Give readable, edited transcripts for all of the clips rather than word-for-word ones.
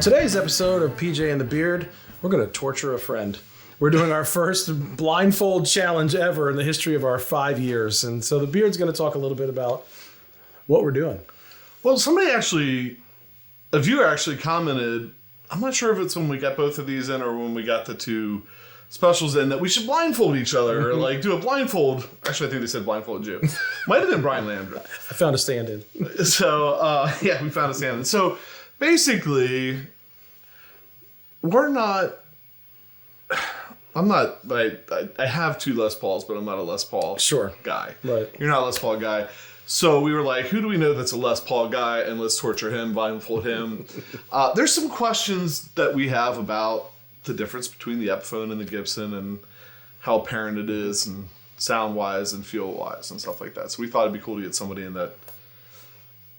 On today's episode of PJ and the Beard, we're going to torture a friend. We're doing our first blindfold challenge ever in the history of our 5 years. And so the Beard's going to talk a little bit about what we're doing. Well, a viewer actually commented, I'm not sure if it's when we got both of these in or when we got the two specials in, that we should blindfold each other or like do a blindfold. Actually, I think they said blindfold you. Might have been Brian Landry. I found a stand-in. So, yeah, we found a stand-in. So basically, I have two Les Pauls, but I'm not a Les Paul guy. Right. You're not a Les Paul guy. So we were like, who do we know that's a Les Paul guy? And let's torture him, blindfold him. There's some questions that we have about the difference between the Epiphone and the Gibson and how apparent it is and sound-wise and feel-wise and stuff like that. So we thought it'd be cool to get somebody in that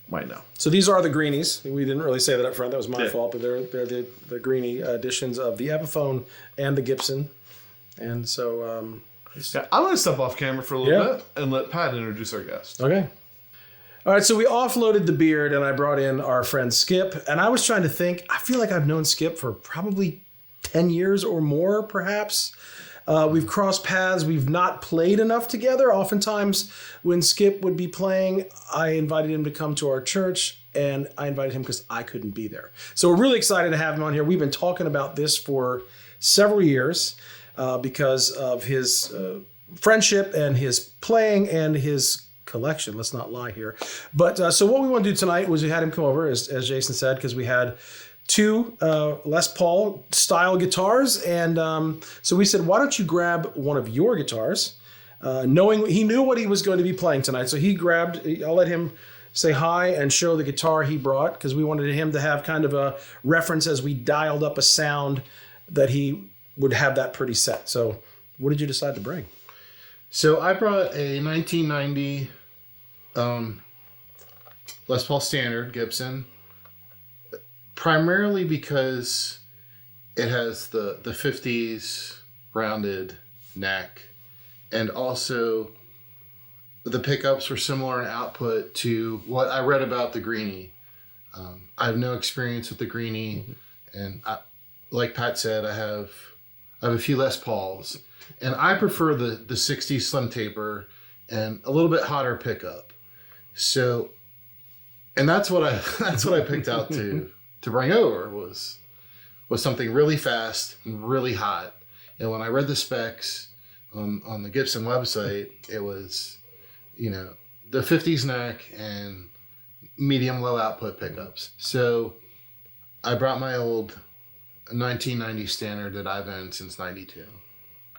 might know. So these are the Greenies. We didn't really say that up front. That was my fault. But they're the Greeney editions of the Epiphone and the Gibson. And so... I'm going to step off camera for a little bit and let Pat introduce our guest. Okay. All right, so we offloaded the Beard, and I brought in our friend Skip. And I was trying to think, I feel like I've known Skip for probably 10 years or more, perhaps. We've crossed paths. We've not played enough together. Oftentimes, when Skip would be playing, I invited him to come to our church, and I invited him because I couldn't be there. So we're really excited to have him on here. We've been talking about this for several years because of his friendship and his playing and his collection. Let's not lie here. But so what we want to do tonight was we had him come over, as Jason said, because we had two Les Paul style guitars. And so we said, why don't you grab one of your guitars? Knowing he knew what he was going to be playing tonight. So he grabbed, I'll let him say hi and show the guitar he brought, because we wanted him to have kind of a reference as we dialed up a sound that he would have that pretty set. So what did you decide to bring? So I brought a 1990 Les Paul Standard Gibson, primarily because it has the 50s rounded neck, and also the pickups were similar in output to what I read about the Greenie. I have no experience with the Greenie, and like Pat said, I have a few Les Pauls, and I prefer the 60s slim taper and a little bit hotter pickup. So, and that's what I picked out to bring over was something really fast and really hot. And when I read the specs on the Gibson website, it was, the 50s neck and medium low output pickups. So I brought my old 1990 Standard that I've owned since 92.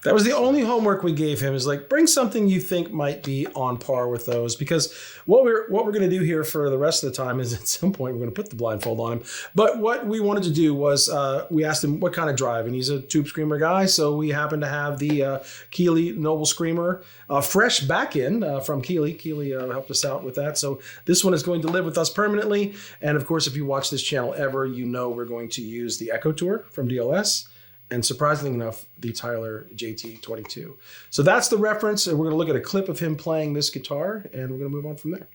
That was the only homework we gave him, is like, bring something you think might be on par with those. Because what we're going to do here for the rest of the time is at some point we're going to put the blindfold on him. But what we wanted to do was we asked him what kind of drive, and he's a tube screamer guy. So we happened to have the Keeley Noble Screamer fresh back in from Keeley. Keeley helped us out with that. So this one is going to live with us permanently. And of course, if you watch this channel ever, you know we're going to use the Echo Tour from DLS. And surprisingly enough, the Tyler JT22. So that's the reference. And we're going to look at a clip of him playing this guitar, and we're going to move on from there.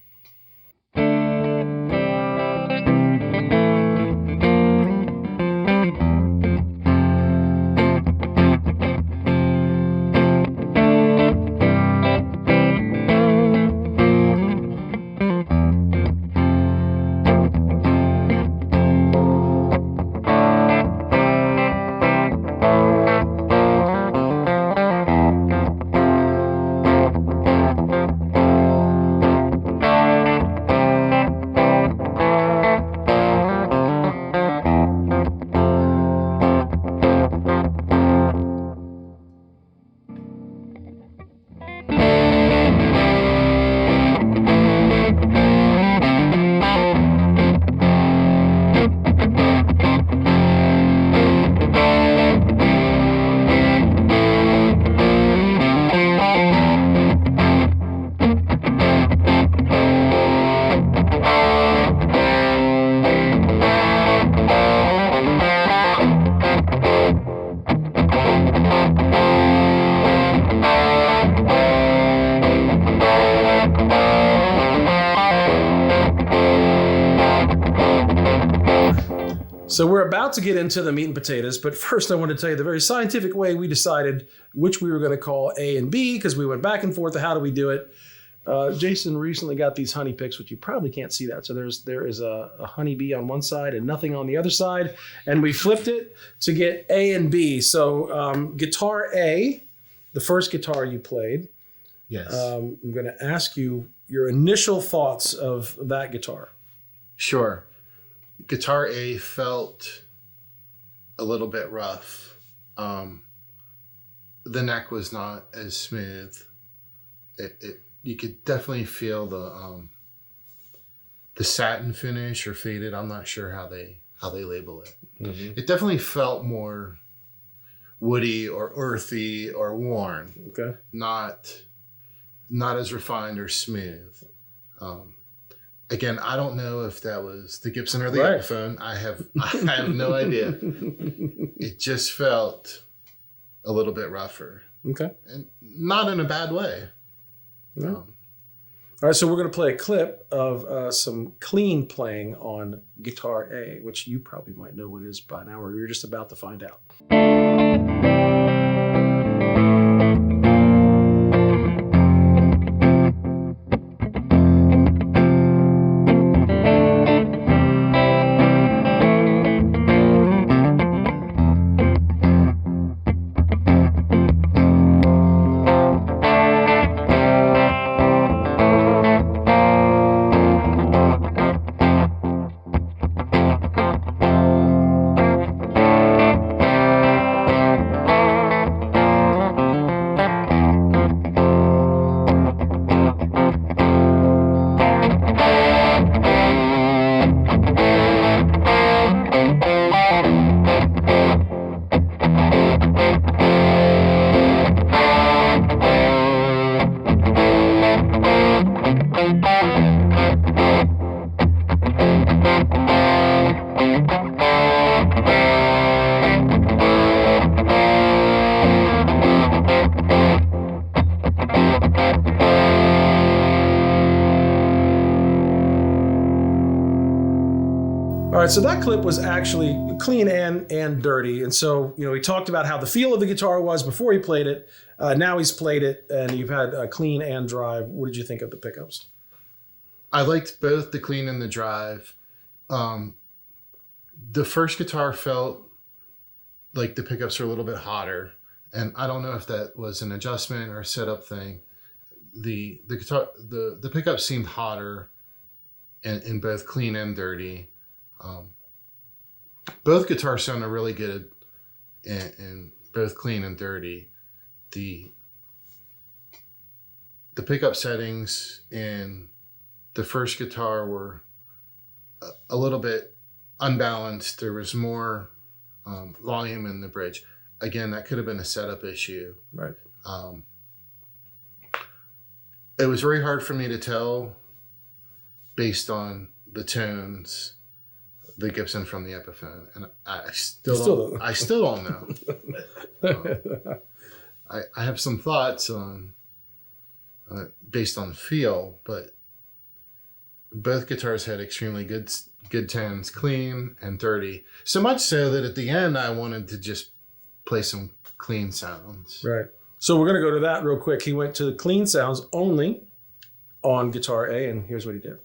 So we're about to get into the meat and potatoes, but first I want to tell you the very scientific way we decided which we were going to call A and B, because we went back and forth. How do we do it? Jason recently got these honey picks, which you probably can't see that. So there is a honeybee on one side and nothing on the other side. And we flipped it to get A and B. So guitar A, the first guitar you played. Yes. I'm going to ask you your initial thoughts of that guitar. Sure. Guitar A felt a little bit rough. The neck was not as smooth. You could definitely feel the satin finish or faded. I'm not sure how they label it. Mm-hmm. It definitely felt more woody or earthy or worn. Okay. Not as refined or smooth. Again, I don't know if that was the Gibson or the Epiphone. I have no idea. It just felt a little bit rougher. Okay. And not in a bad way. Yeah. All right, so we're going to play a clip of some clean playing on guitar A, which you probably might know what it is by now, or you're just about to find out. All right, so that clip was actually clean and dirty. And so, he talked about how the feel of the guitar was before he played it. Now he's played it, and you've had clean and drive. What did you think of the pickups? I liked both the clean and the drive. The first guitar felt like the pickups were a little bit hotter. And I don't know if that was an adjustment or a setup thing. The guitar, the pickups seemed hotter in both clean and dirty. Both guitars sounded really good in both clean and dirty. The pickup settings in the first guitar were a little bit unbalanced. There was more volume in the bridge. Again, that could have been a setup issue. Right. It was very hard for me to tell based on the tones the Gibson from the Epiphone, and I still don't know. I have some thoughts on based on feel, but both guitars had extremely good tones, clean and dirty. So much so that at the end I wanted to just play some clean sounds. Right. So we're going to go to that real quick. He went to the clean sounds only on guitar A, and here's what he did.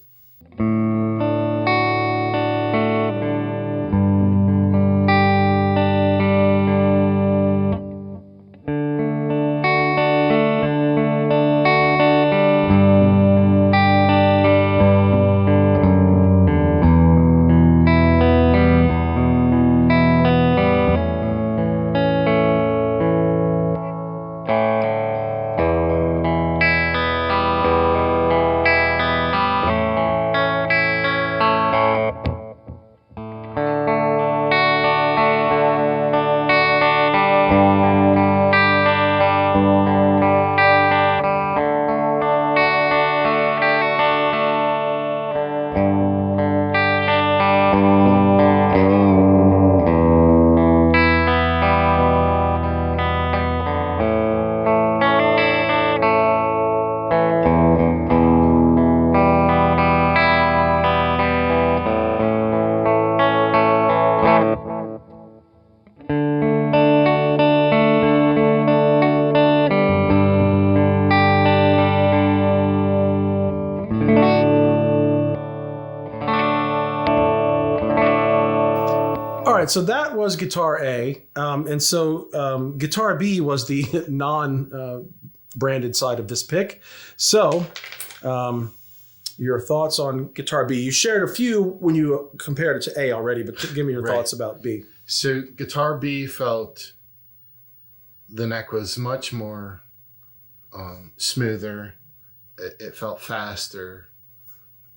right, so that was guitar A. And so guitar B was the non-branded side of this pick. So your thoughts on guitar B. You shared a few when you compared it to A already, but give me your thoughts about B. So guitar B felt the neck was much more smoother. It felt faster.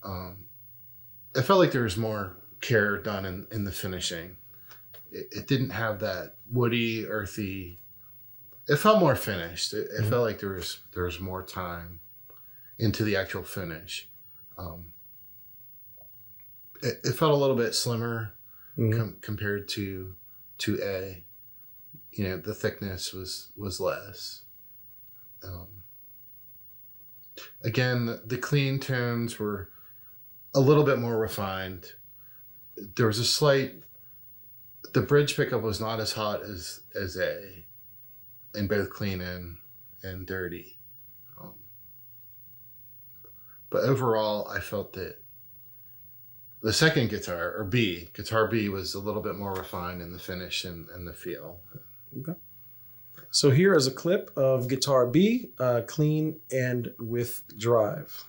It felt like there was more care done in the finishing. It didn't have that woody, earthy. It felt more finished. It felt like there was more time into the actual finish. It felt a little bit slimmer compared to A. You know, the thickness was less. Again, the clean tones were a little bit more refined. There was a slight. The bridge pickup was not as hot as A, in both clean and dirty. But overall, I felt that the second guitar, or B, guitar B, was a little bit more refined in the finish and the feel. Okay. So here is a clip of guitar B, clean and with drive.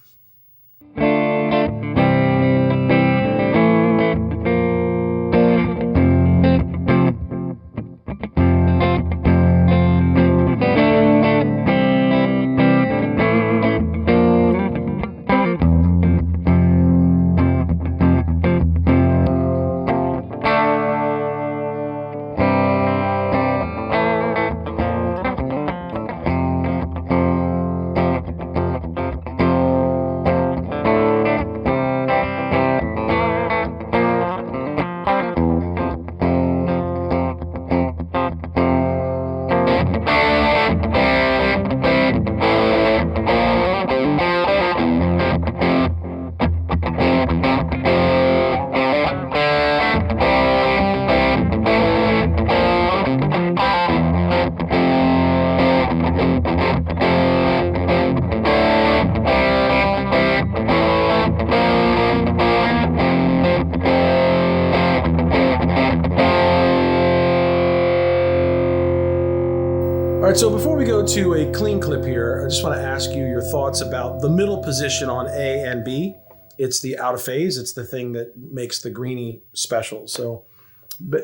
All right, so before we go to a clean clip here, I just want to ask you your thoughts about the middle position on A and B. It's the out of phase. It's the thing that makes the Greenie special. So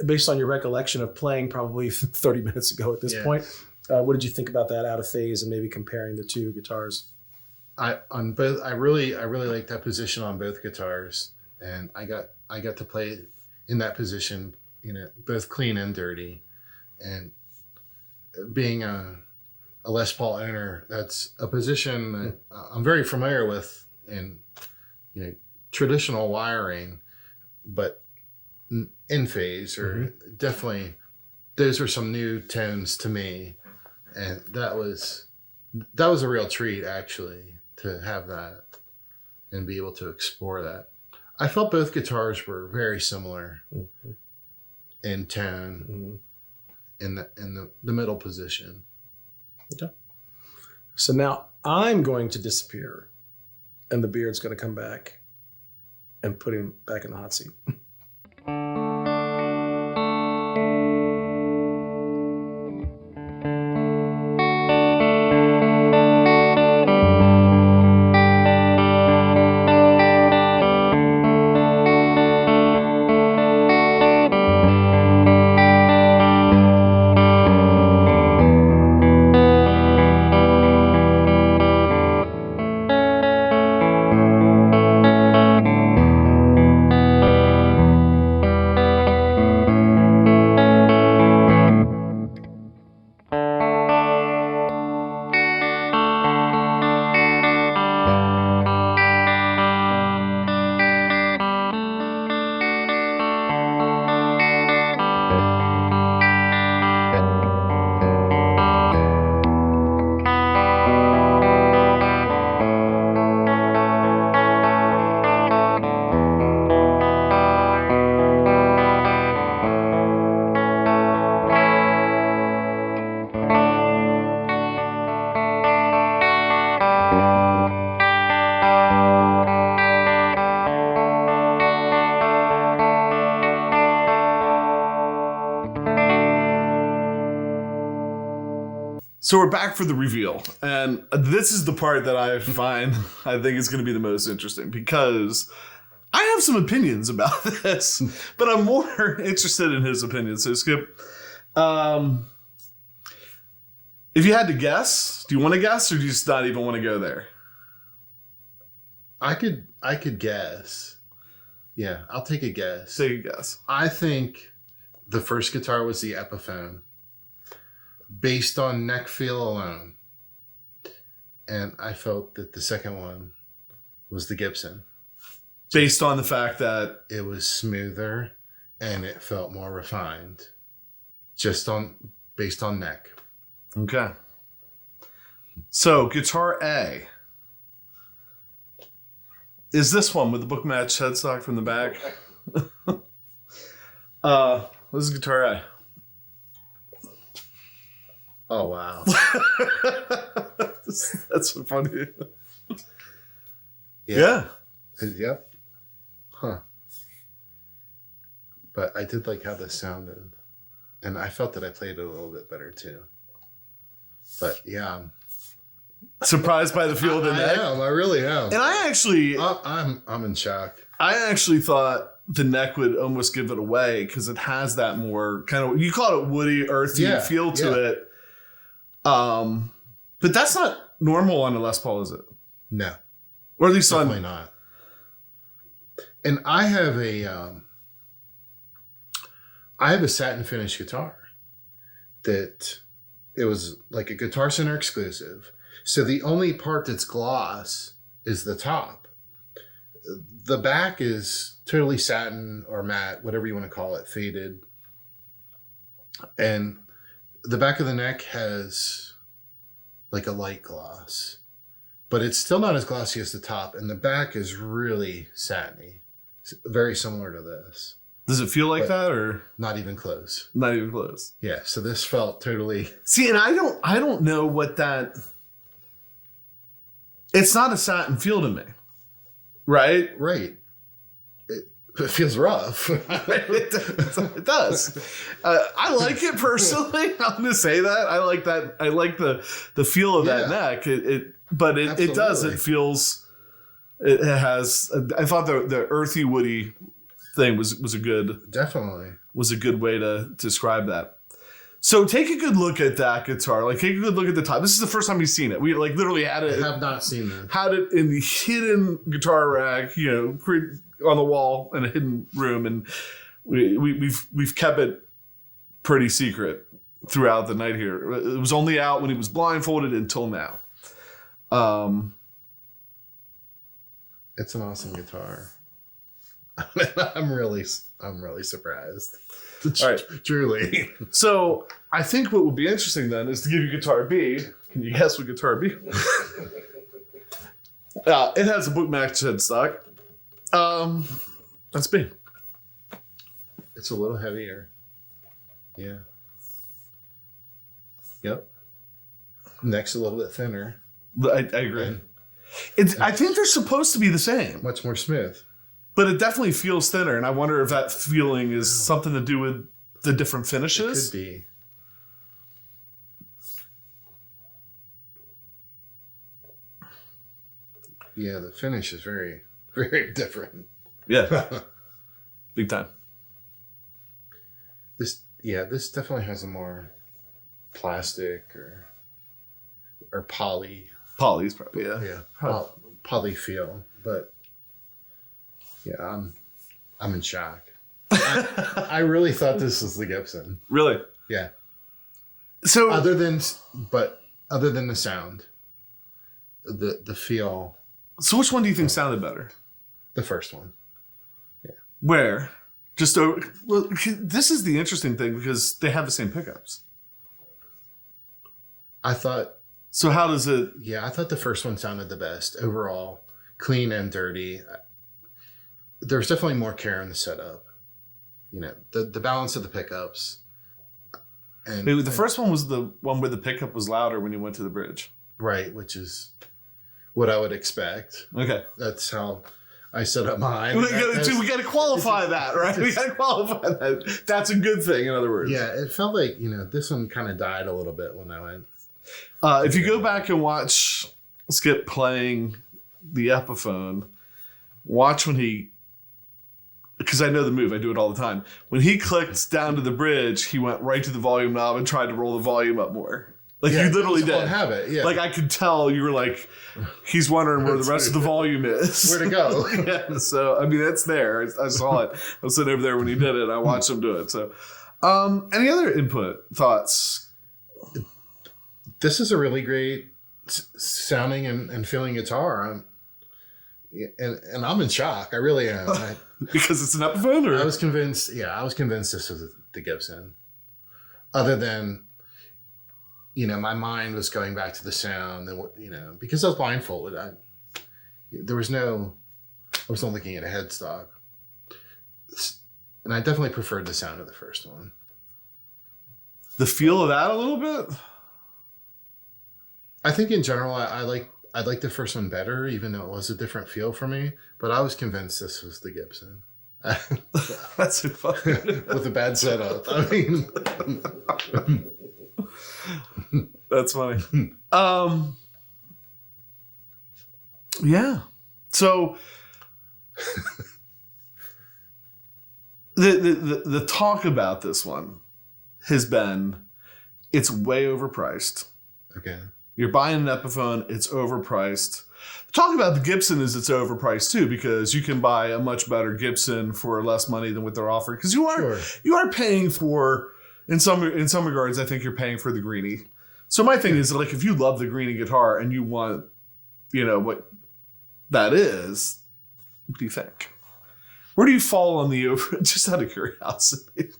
based on your recollection of playing probably 30 minutes ago at this point, what did you think about that out of phase and maybe comparing the two guitars? I really like that position on both guitars, and I got to play in that position, you know, both clean and dirty. And being a Les Paul owner, that's a position that I'm very familiar with in, you know, traditional wiring, but in phase, or definitely those are some new tones to me, and that was a real treat actually to have that and be able to explore that. I felt both guitars were very similar in tone. In the middle position. Okay. So now I'm going to disappear, and the beard's going to come back and put him back in the hot seat. So we're back for the reveal. And this is the part that I think is going to be the most interesting because I have some opinions about this, but I'm more interested in his opinion. So Skip, if you had to guess, do you want to guess or do you just not even want to go there? I could guess. Yeah, I'll take a guess. Take a guess. I think the first guitar was the Epiphone, based on neck feel alone. And I felt that the second one was the Gibson. Based on the fact that it was smoother and it felt more refined. Based on neck. Okay. So guitar A is this one with the book match headstock from the back. This is guitar A. Oh wow. That's so funny. Yeah. Yep. Huh. But I did like how this sounded. And I felt that I played it a little bit better too. But yeah. Surprised by the feel of the neck? I really am. And I actually... I'm in shock. I actually thought the neck would almost give it away because it has that more kind of... You call it woody, earthy feel to it. But that's not normal on a Les Paul, is it? No. Or at least definitely not. And I have a satin finish guitar that it was like a Guitar Center exclusive. So the only part that's gloss is the top. The back is totally satin or matte, whatever you want to call it, faded. And the back of the neck has like a light gloss, but it's still not as glossy as the top. And the back is really satiny, very similar to this. Does it feel like that or not even close? Not even close. Yeah. So this felt totally. See, and I don't know what that. It's not a satin feel to me, right? Right. It feels rough. It does. I like it personally. I'm going to say that. I like that. I like the feel of that neck. But it does. It feels. It has. I thought the earthy woody thing was a good. Definitely was a good way to describe that. So take a good look at that guitar. Like take a good look at the top. This is the first time you've seen it. We like literally had it. I have not seen that. Had it in the hidden guitar rack, on the wall in a hidden room, and we've kept it pretty secret throughout the night here. It was only out when he was blindfolded until now. It's an awesome guitar. I'm really surprised. All right. Truly. So I think what would be interesting then is to give you guitar B. Can you guess what guitar B? It has a book match headstock. That's B. It's a little heavier. Yeah. Yep. Neck's a little bit thinner. I agree. I think they're supposed to be the same. Much more smooth. But it definitely feels thinner, and I wonder if that feeling is something to do with the different finishes. It could be. Yeah, the finish is very, very different. Yeah. Big time. This definitely has a more plastic or poly. Poly's probably, yeah. Yeah. Poly feel, but yeah, I'm in shock. I really thought this was the Gibson. Really? Yeah. So other than the sound, the feel. So which one do you think sounded better? The first one. Yeah. Where? This is the interesting thing because they have the same pickups. I thought. So how does it? Yeah, I thought the first one sounded the best overall, clean and dirty. There's definitely more care in the setup. The balance of the pickups. And the first one was the one where the pickup was louder when you went to the bridge. Right, which is what I would expect. Okay. That's how I set up mine. We got to qualify that, right? We got to qualify that. That's a good thing, in other words. Yeah, it felt like, this one kind of died a little bit when I went If you go back and watch Skip playing the Epiphone, watch when he, because I know the move, I do it all the time. When he clicked down to the bridge, he went right to the volume knob and tried to roll the volume up more. Like you literally did. Habit, yeah. Like I could tell you were like, he's wondering where the rest of the volume is. Where to go. Yeah, so, I mean, that's there. I saw it. I was sitting over there when he did it. I watched him do it. So, any other input, thoughts? This is a really great sounding and feeling guitar. And I'm in shock. I really am. Because it's an Epiphone? Or? I was convinced this was the Gibson. Other than, my mind was going back to the sound and, because I was blindfolded, I wasn't looking at a headstock. And I definitely preferred the sound of the first one. The feel of that a little bit? I think in general, I like the first one better, even though it was a different feel for me. But I was convinced this was the Gibson. That's so funny. With a bad setup. I mean, that's funny. Yeah. So the talk about this one has been, it's way overpriced. Okay. You're buying an Epiphone, it's overpriced. Talk about the Gibson is it's overpriced too, because you can buy a much better Gibson for less money than what they're offering. Because you are paying for, in some regards, I think you're paying for the Greenie. So my thing is, like, if you love the Greenie guitar and you want, what that is, what do you think? Where do you fall on the over? Just out of curiosity.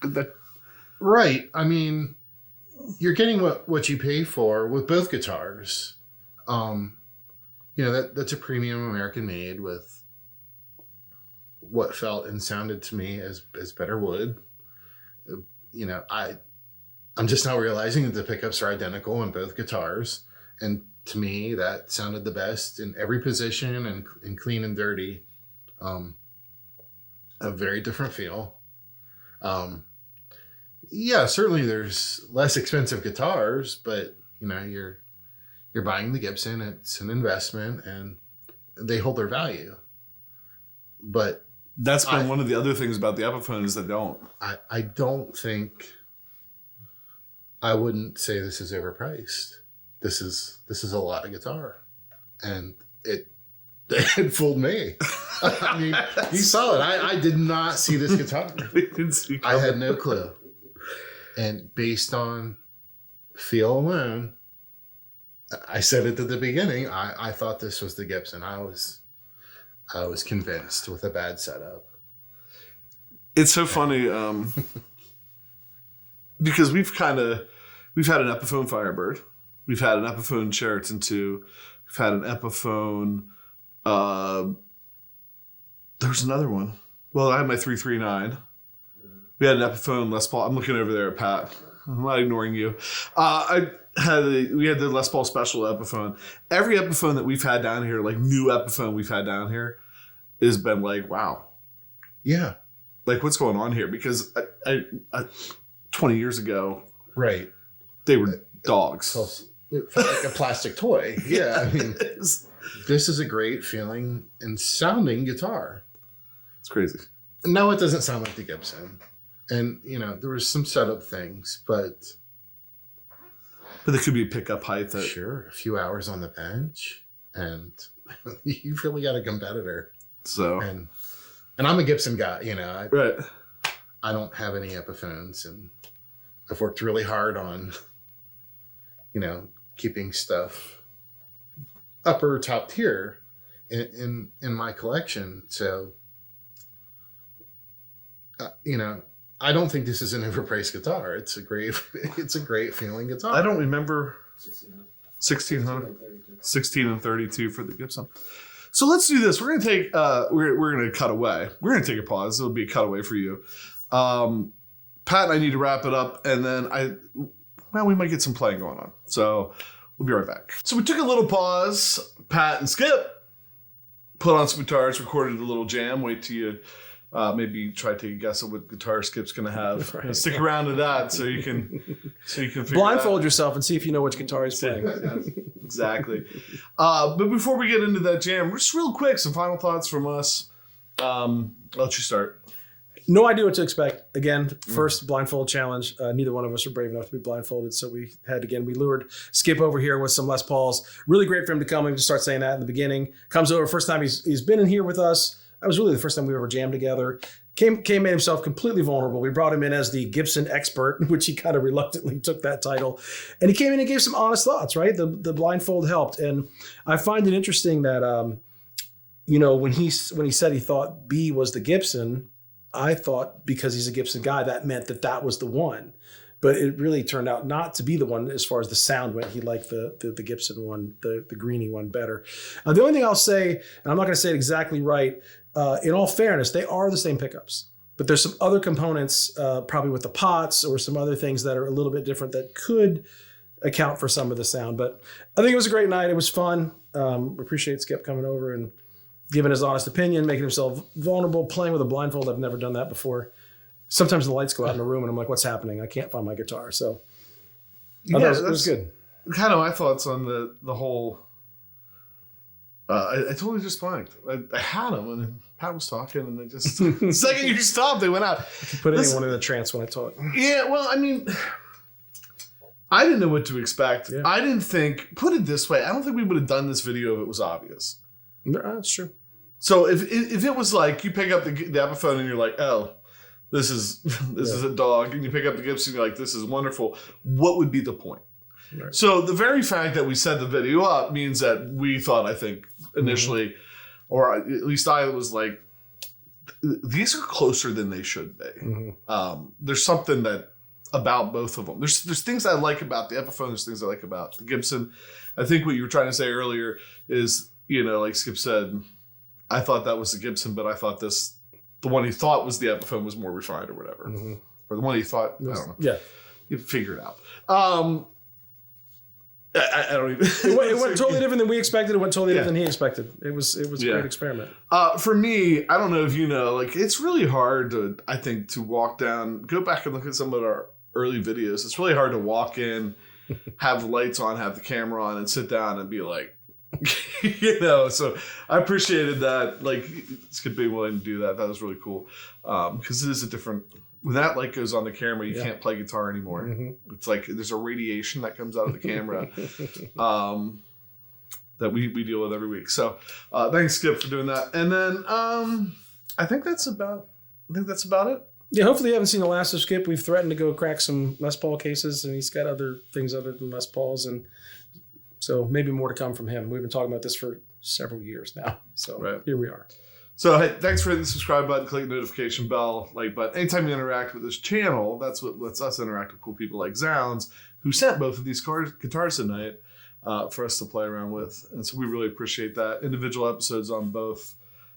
Right. I mean, you're getting what you pay for with both guitars. That's a premium American made with what felt and sounded to me as better wood. I'm just now realizing that the pickups are identical in both guitars. And to me, that sounded the best in every position and clean and dirty. A very different feel. Certainly there's less expensive guitars, but you're buying the Gibson. It's an investment, and they hold their value. But that's been one of the other things about the Epiphone is they don't. I don't think I wouldn't say this is overpriced. This is a lot of guitar, and it fooled me. I mean, you saw it. I did not see this guitar. I had no clue. And based on feel alone, I said it at the beginning, I thought this was the Gibson. I was convinced with a bad setup. It's so funny because we've had an Epiphone Firebird. We've had an Epiphone Sheraton 2. We've had an Epiphone. There's another one. Well, I had my 339. We had an Epiphone Les Paul. I'm looking over there at Pat. I'm not ignoring you. We had the Les Paul Special Epiphone. Every Epiphone that we've had down here, like new Epiphone we've had down here, has been like, wow. Yeah. Like, what's going on here? Because I 20 years ago, right, they were dogs. It felt like a plastic toy. Yeah, I mean, this is a great feeling and sounding guitar. It's crazy. No, it doesn't sound like the Gibson. And, there was some setup things, but there could be pickup height. Sure, a few hours on the bench, and you've really got a competitor. So, and I'm a Gibson guy, right. I don't have any Epiphones, and I've worked really hard on, keeping stuff upper top tier in my collection. So, I don't think this is an overpriced guitar. It's a great feeling guitar. I don't remember 16 and 32 for the Gibson. So let's do this. We're gonna take we're gonna cut away. We're gonna take a pause. It'll be a cutaway for you. Pat and I need to wrap it up, and then we might get some playing going on. So we'll be right back. So we took a little pause. Pat and Skip put on some guitars, recorded a little jam. Wait till you maybe try to take a guess at what guitar Skip's going to have. Right. Stick around to that so you can figure blindfold yourself and see if you know which guitar he's playing. Exactly. But before we get into that jam, just real quick, some final thoughts from us. I'll let you start. No idea what to expect. Again, first blindfold challenge. Neither one of us are brave enough to be blindfolded. So we lured Skip over here with some Les Pauls. Really great for him to come and just start saying that in the beginning. Comes over, first time he's been in here with us. That was really the first time we ever jammed together. Made himself completely vulnerable. We brought him in as the Gibson expert, which he kind of reluctantly took that title. And he came in and gave some honest thoughts, right? The blindfold helped. And I find it interesting that, when he said he thought B was the Gibson, I thought because he's a Gibson guy, that meant that was the one. But it really turned out not to be the one as far as the sound went. He liked the Gibson one, the Greeney one better. The only thing I'll say, and I'm not going to say it exactly right, in all fairness, they are the same pickups. But there's some other components, probably with the pots or some other things that are a little bit different that could account for some of the sound. But I think it was a great night. It was fun. Appreciate Skip coming over and giving his honest opinion, making himself vulnerable, playing with a blindfold. I've never done that before. Sometimes the lights go out in the room and I'm like, what's happening? I can't find my guitar. So it was good. Kind of my thoughts on the whole. I totally just blanked. I had them and then Pat was talking and they just, the second you stopped, they went out. Put anyone in a trance when I talk. Yeah, well, I mean, I didn't know what to expect. Yeah. I didn't think, put it this way, I don't think we would have done this video if it was obvious. No, that's true. So if it was like you pick up the Epiphone and you're like, oh, this is a dog, and you pick up the Gibson, you're like, this is wonderful. What would be the point? Right. So the very fact that we set the video up means that we thought, I think, initially, or at least I was like, these are closer than they should be. There's something that about both of them. There's things I like about the Epiphone. There's things I like about the Gibson. I think what you were trying to say earlier is, like Skip said, I thought that was the Gibson, but I thought the one he thought was the Epiphone was more refined or whatever. Or the one he thought, I don't know. Yeah. You figure it out. I don't even. It went totally different than we expected. It went totally different than he expected. It was a great experiment. For me, I don't know if you know, like it's really hard to, I think, to walk down, go back and look at some of our early videos. It's really hard to walk in, have the lights on, have the camera on, and sit down and be like, so I appreciated that. Like, Skip being willing to do that. That was really cool. Because it is a different, when that light goes on the camera, you can't play guitar anymore. It's like there's a radiation that comes out of the camera that we deal with every week. So thanks, Skip, for doing that. And then I think that's about it. Yeah, hopefully you haven't seen the last of Skip. We've threatened to go crack some Les Paul cases, and he's got other things other than Les Pauls, and so maybe more to come from him. We've been talking about this for several years now. So Here we are. So hey, thanks for hitting the subscribe button, click the notification bell, like button. Anytime you interact with this channel, that's what lets us interact with cool people like Zzounds, who sent both of these guitars tonight for us to play around with. And so we really appreciate that. Individual episodes on both,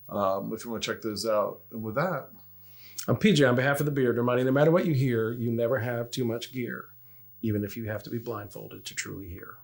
if you want to check those out. And with that, I'm PJ on behalf of the Beard, reminding no matter what you hear, you never have too much gear, even if you have to be blindfolded to truly hear.